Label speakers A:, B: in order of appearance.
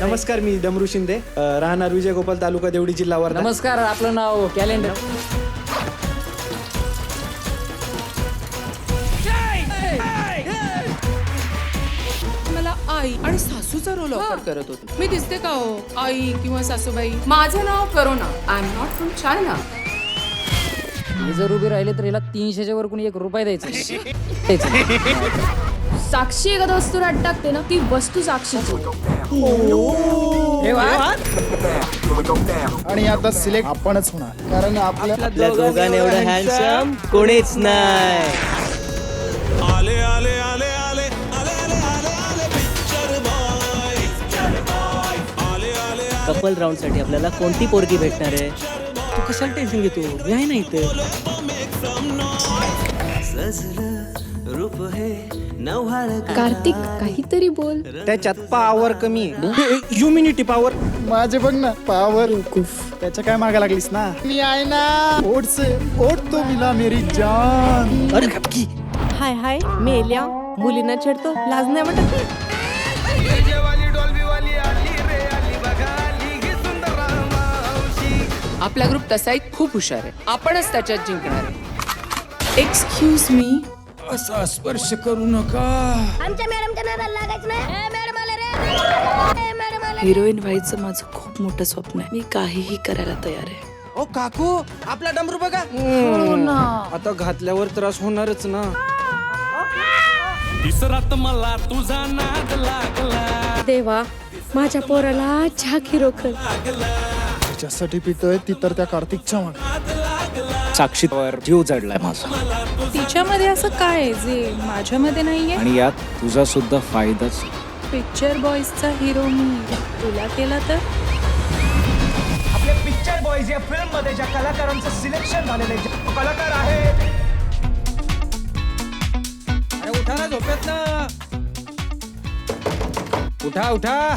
A: नमस्कार, मी डमरू शिंदे, राहणार विजय गोपाल, तालुका देवडी, जिल्हा वर्धा.
B: नमस्कार, आपलं नाव कॅलेंडर.
C: मला आई आणि सासूचा रोल ऑफर करत होते. मी दिसते का हो आई किंवा सासूबाई?
D: माझं नाव Karuna. I am not from China.
B: हे जर उभे राहिले तर हिला 300च्या वर कोणी 1 रुपया द्यायचा.
D: साक्षी एखादा वस्तू रात टाकते ना, ती वस्तू साक्षीची.
E: आणि आता सिलेक्ट आपणच होणार, कारण आपल्या
F: दोघांना एवढं हँडसम कोणीच नाही.
G: आले आले आले आले आले आले आले आले पिक्चर बॉय, आले आले.
F: कपल राऊंड साठी आपल्याला कोणती पोरगी भेटणार आहे? तू कशाला टेन्शन घेतो? मी आहे ना इथे.
D: कार्तिक, काहीतरी बोल.
A: त्याच्यात पॉवर कमी आहे, ह्युमिनिटी पॉवर.
E: माझे बघ ना पावर. त्याच्या काय मागा लागलीस ना? मी आहे ना. ओट से ओट तो मिला मेरी जान.
F: अरे खपकी.
H: हाय हाय, मेल्या मुलींना छेडतो, लाज नाही वाटत?
C: आपला ग्रुप तसाही खूप हुशार आहे. आपणच त्याच्यात जिंकणार आहे. Excuse me.
G: असा स्पर्श करू नका.
H: आमच्या मॅडमच्या नादाला लागायचं नाही. मॅडम आले रे, मॅडम आले.
I: हिरोईन व्हायचं माझं खूप मोठं स्वप्न आहे. मी काहीही करायला तयार आहे.
A: ओ काकू, आपला डमरू बघा. आता घातल्यावर त्रास होणारच ना.
G: दिसरात मला तुझा नाद लागला.
H: देवा, माझ्या पोराला झाकी रोखल.
E: तिच्यासाठी पितोय ती तर त्या कार्तिकच्या मागे.
J: साक्षीवर जीव जडलाय माझा,
C: तिच्यामध्ये असं काय आहे जे माझ्यामध्ये नाहीये?
J: आणि यात तुझा सुद्धा फायदाच.
C: पिक्चर बॉयजचा हिरो मी तुला केला तर?
K: आपल्या पिक्चर बॉयज या फिल्म मध्ये ज्या कलाकारांचं सिलेक्शन झालेलं आहे, कलाकार आहे.
A: अरे उठा ना झोपेत ना. उठा उठा.